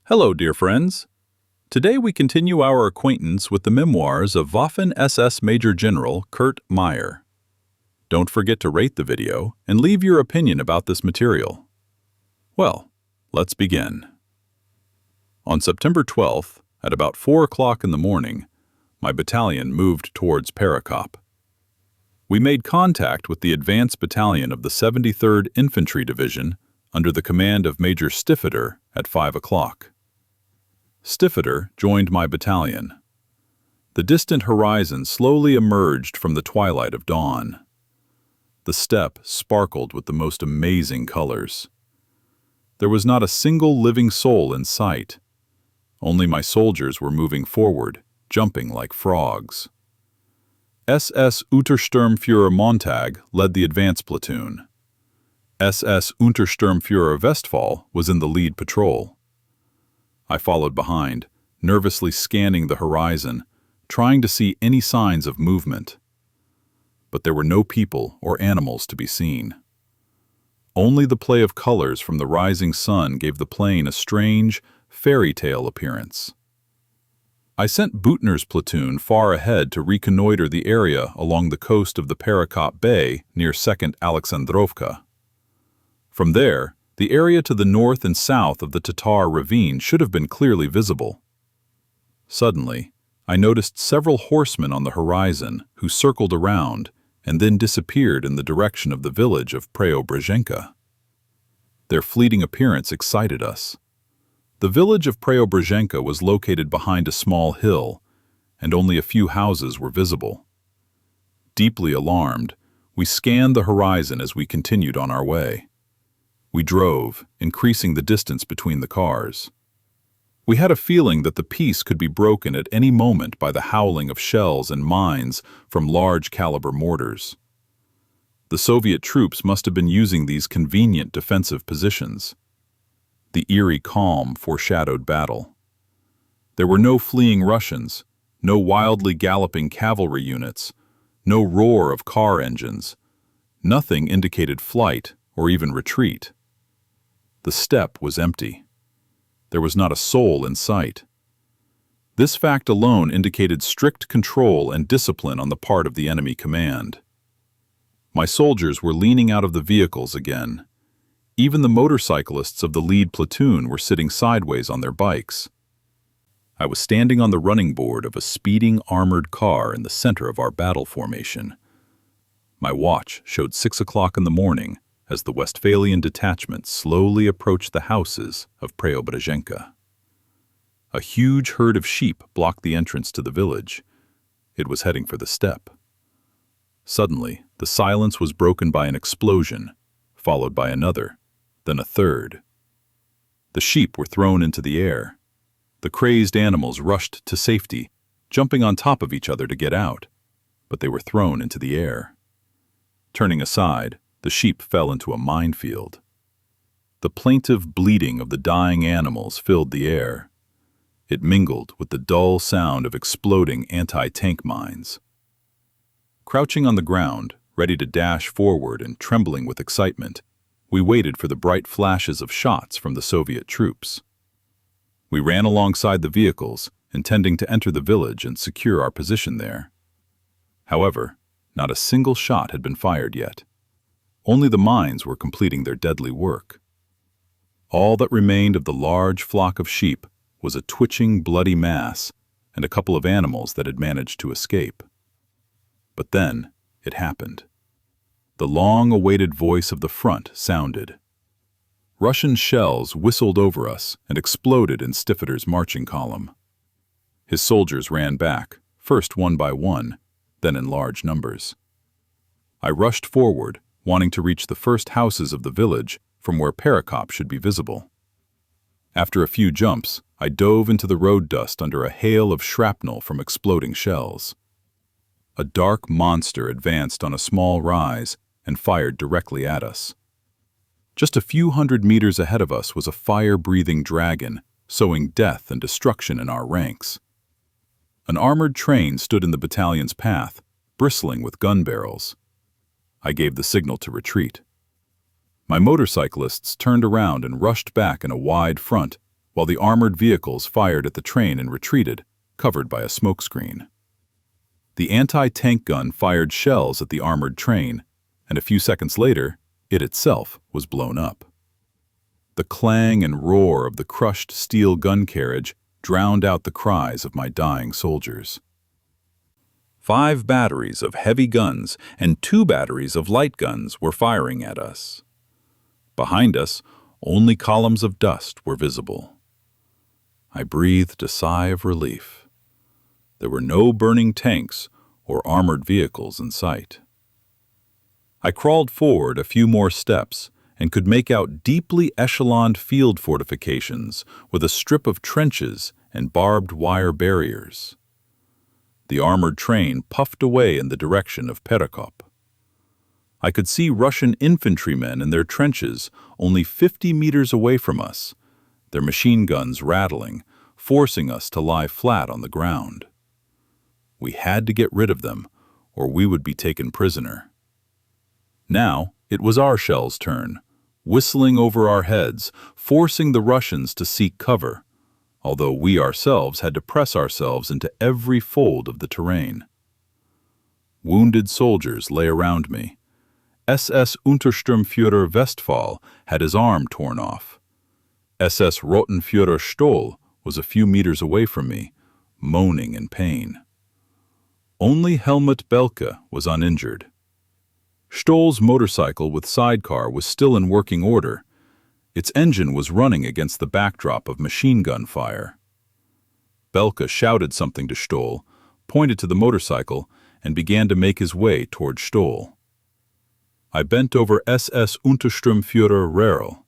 Hello, dear friends. Today we continue our acquaintance with the memoirs of Waffen SS Major General Kurt Meyer. Don't forget to rate the video and leave your opinion about this material. Well, let's begin. On September 12th, at about 4 o'clock in the morning, my battalion moved towards Perekop. We made contact with the advance battalion of the 73rd Infantry Division under the command of Major Stiffeter at 5 o'clock. Stiffeter joined my battalion. The distant horizon slowly emerged from the twilight of dawn. The steppe sparkled with the most amazing colors. There was not a single living soul in sight. Only my soldiers were moving forward, jumping like frogs. SS Untersturmführer Montag led the advance platoon. SS Untersturmführer Westphal was in the lead patrol. I followed behind, nervously scanning the horizon, trying to see any signs of movement. But there were no people or animals to be seen. Only the play of colors from the rising sun gave the plain a strange, fairy tale appearance. I sent Büttner's platoon far ahead to reconnoiter the area along the coast of the Perekop Bay near 2nd Alexandrovka. From there, the area to the north and south of the Tatar ravine should have been clearly visible. Suddenly, I noticed several horsemen on the horizon who circled around and then disappeared in the direction of the village of Preobrazhenka. Their fleeting appearance excited us. The village of Preobrazhenka was located behind a small hill, and only a few houses were visible. Deeply alarmed, we scanned the horizon as we continued on our way. We drove, increasing the distance between the cars. We had a feeling that the peace could be broken at any moment by the howling of shells and mines from large-caliber mortars. The Soviet troops must have been using these convenient defensive positions. The eerie calm foreshadowed battle. There were no fleeing Russians, no wildly galloping cavalry units, no roar of car engines. Nothing indicated flight or even retreat. The steppe was empty. There was not a soul in sight. This fact alone indicated strict control and discipline on the part of the enemy command. My soldiers were leaning out of the vehicles again. Even the motorcyclists of the lead platoon were sitting sideways on their bikes. I was standing on the running board of a speeding armored car in the center of our battle formation. My watch showed 6 o'clock in the morning as the Westphalian detachment slowly approached the houses of Preobrazhenka. A huge herd of sheep blocked the entrance to the village. It was heading for the steppe. Suddenly, the silence was broken by an explosion, followed by another, then a third. The sheep were thrown into the air. The crazed animals rushed to safety, jumping on top of each other to get out, but they were thrown into the air. Turning aside, the sheep fell into a minefield. The plaintive bleating of the dying animals filled the air. It mingled with the dull sound of exploding anti-tank mines. Crouching on the ground, ready to dash forward and trembling with excitement, we waited for the bright flashes of shots from the Soviet troops. We ran alongside the vehicles, intending to enter the village and secure our position there. However, not a single shot had been fired yet. Only the mines were completing their deadly work. All that remained of the large flock of sheep was a twitching, bloody mass and a couple of animals that had managed to escape. But then it happened. The long-awaited voice of the front sounded. Russian shells whistled over us and exploded in Stiffeter's marching column. His soldiers ran back, first one by one, then in large numbers. I rushed forward, wanting to reach the first houses of the village from where Perekop should be visible. After a few jumps, I dove into the road dust under a hail of shrapnel from exploding shells. A dark monster advanced on a small rise and fired directly at us. Just a few hundred meters ahead of us was a fire-breathing dragon, sowing death and destruction in our ranks. An armored train stood in the battalion's path, bristling with gun barrels. I gave the signal to retreat. My motorcyclists turned around and rushed back in a wide front, while the armored vehicles fired at the train and retreated, covered by a smokescreen. The anti-tank gun fired shells at the armored train, and a few seconds later, it itself was blown up. The clang and roar of the crushed steel gun carriage drowned out the cries of my dying soldiers. 5 batteries of heavy guns and 2 batteries of light guns were firing at us. Behind us, only columns of dust were visible. I breathed a sigh of relief. There were no burning tanks or armored vehicles in sight. I crawled forward a few more steps and could make out deeply echeloned field fortifications with a strip of trenches and barbed wire barriers. The armored train puffed away in the direction of Perekop. I could see Russian infantrymen in their trenches only 50 meters away from us, their machine guns rattling, forcing us to lie flat on the ground. We had to get rid of them, or we would be taken prisoner. Now it was our shells' turn, whistling over our heads, forcing the Russians to seek cover, although we ourselves had to press ourselves into every fold of the terrain. Wounded soldiers lay around me. SS Untersturmführer Westphal had his arm torn off. SS Rotenführer Stoll was a few meters away from me, moaning in pain. Only Helmut Belke was uninjured. Stoll's motorcycle with sidecar was still in working order. Its engine was running against the backdrop of machine gun fire. Belke shouted something to Stoll, pointed to the motorcycle, and began to make his way toward Stoll. I bent over SS Untersturmführer Rerl.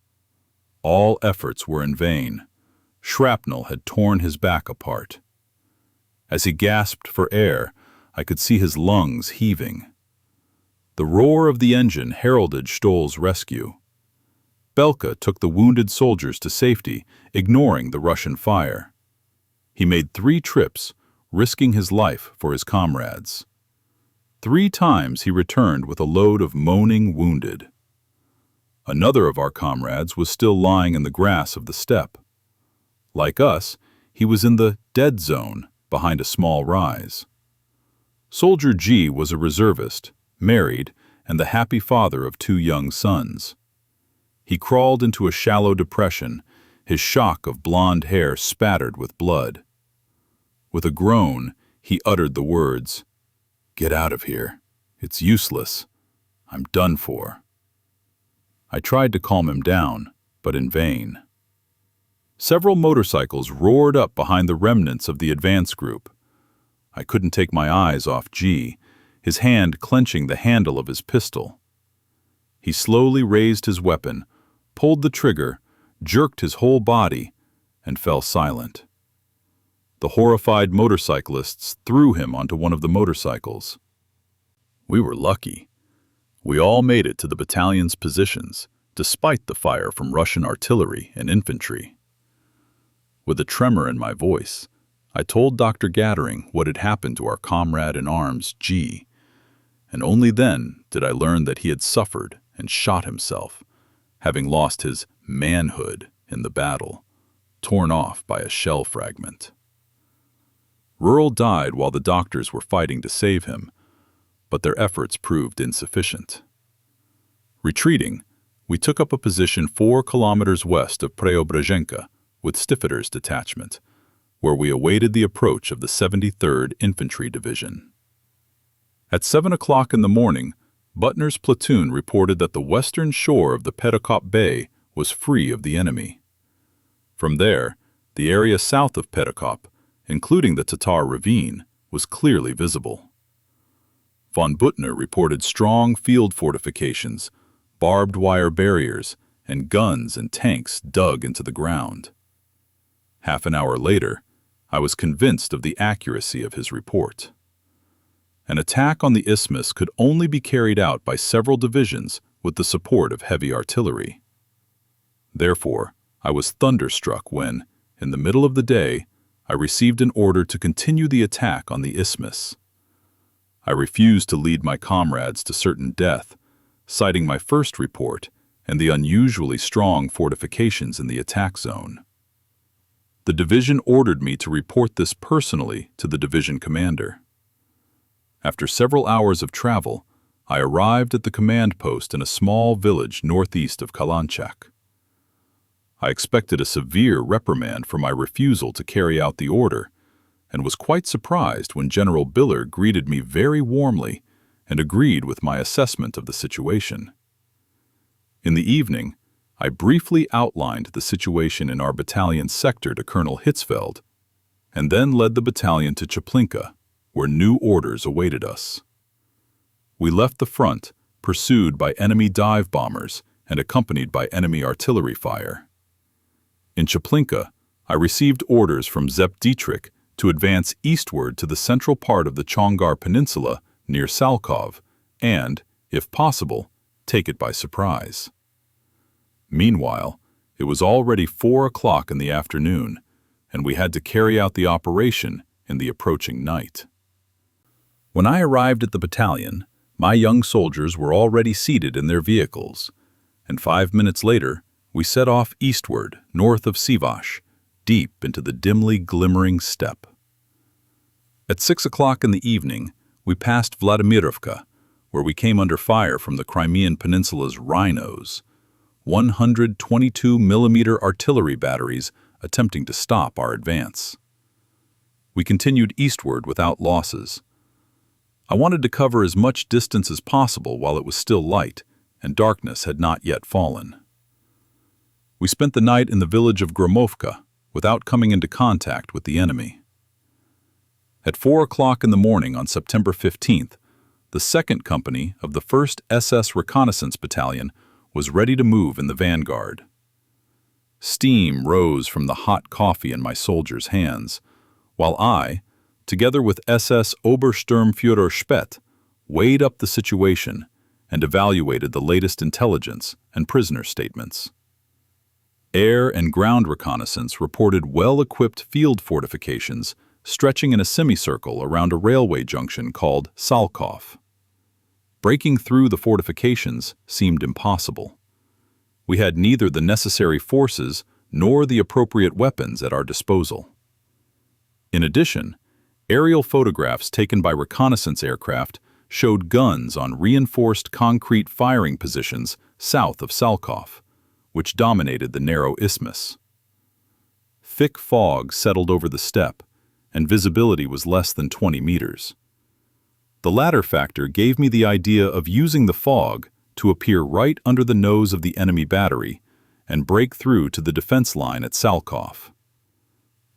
All efforts were in vain. Shrapnel had torn his back apart. As he gasped for air, I could see his lungs heaving. The roar of the engine heralded Stoll's rescue. Belke took the wounded soldiers to safety, ignoring the Russian fire. He made 3 trips, risking his life for his comrades. 3 times he returned with a load of moaning wounded. Another of our comrades was still lying in the grass of the steppe. Like us, he was in the dead zone behind a small rise. Soldier G was a reservist, married, and the happy father of 2 young sons. He crawled into a shallow depression, his shock of blonde hair spattered with blood. With a groan, he uttered the words, "Get out of here. It's useless. I'm done for." I tried to calm him down, but in vain. Several motorcycles roared up behind the remnants of the advance group. I couldn't take my eyes off G, his hand clenching the handle of his pistol. He slowly raised his weapon, pulled the trigger, jerked his whole body, and fell silent. The horrified motorcyclists threw him onto one of the motorcycles. We were lucky. We all made it to the battalion's positions, despite the fire from Russian artillery and infantry. With a tremor in my voice, I told Dr. Gattering what had happened to our comrade in arms, G, and only then did I learn that he had suffered and shot himself, having lost his manhood in the battle, torn off by a shell fragment. Rural died while the doctors were fighting to save him, but their efforts proved insufficient. Retreating, we took up a position 4 kilometers west of Preobrazhenka with Stifter's detachment, where we awaited the approach of the 73rd Infantry Division. At 7 o'clock in the morning, Butner's platoon reported that the western shore of the Perekop Bay was free of the enemy. From there, the area south of Perekop, including the Tatar ravine, was clearly visible. Von Butner reported strong field fortifications, barbed wire barriers, and guns and tanks dug into the ground. Half an hour later, I was convinced of the accuracy of his report. An attack on the isthmus could only be carried out by several divisions with the support of heavy artillery. Therefore, I was thunderstruck when, in the middle of the day, I received an order to continue the attack on the isthmus. I refused to lead my comrades to certain death, citing my first report and the unusually strong fortifications in the attack zone. the division ordered me to report this personally to the division commander. After several hours of travel, I arrived at the command post in a small village northeast of Kalanchak. I expected a severe reprimand for my refusal to carry out the order, and was quite surprised when General Biller greeted me very warmly and agreed with my assessment of the situation. In the evening, I briefly outlined the situation in our battalion's sector to Colonel Hitzfeld, and then led the battalion to Chaplinka, where new orders awaited us. We left the front, pursued by enemy dive bombers and accompanied by enemy artillery fire. In Chaplinka, I received orders from Zepp Dietrich to advance eastward to the central part of the Chongar Peninsula near Salkov and, if possible, take it by surprise. Meanwhile, it was already 4 o'clock in the afternoon, and we had to carry out the operation in the approaching night. When I arrived at the battalion, my young soldiers were already seated in their vehicles, and 5 minutes later, we set off eastward, north of Sivash, deep into the dimly glimmering steppe. At 6 o'clock in the evening, we passed Vladimirovka, where we came under fire from the Crimean Peninsula's Rhinos, 122mm artillery batteries attempting to stop our advance. We continued eastward without losses. I wanted to cover as much distance as possible while it was still light and darkness had not yet fallen. We spent the night in the village of Gromovka without coming into contact with the enemy. At 4 o'clock in the morning on September 15th, the 2nd Company of the 1st SS Reconnaissance Battalion was ready to move in the vanguard. Steam rose from the hot coffee in my soldiers' hands, while I, together with SS Obersturmführer Speth, weighed up the situation and evaluated the latest intelligence and prisoner statements. Air and ground reconnaissance reported well-equipped field fortifications stretching in a semicircle around a railway junction called Salkov. Breaking through the fortifications seemed impossible. We had neither the necessary forces nor the appropriate weapons at our disposal. In addition, aerial photographs taken by reconnaissance aircraft showed guns on reinforced concrete firing positions south of Salkov, which dominated the narrow isthmus. Thick fog settled over the steppe, and visibility was less than 20 meters. The latter factor gave me the idea of using the fog to appear right under the nose of the enemy battery and break through to the defense line at Salkov.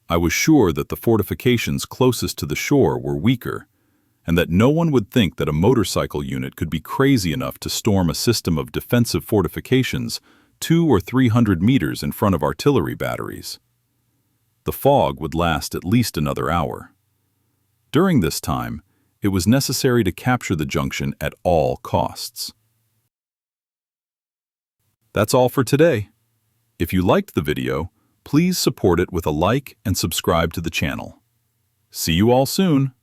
I was sure that the fortifications closest to the shore were weaker, and that no one would think that a motorcycle unit could be crazy enough to storm a system of defensive fortifications 200 or 300 meters in front of artillery batteries. The fog would last at least another hour. During this time, it was necessary to capture the junction at all costs. That's all for today. If you liked the video, please support it with a like and subscribe to the channel. See you all soon!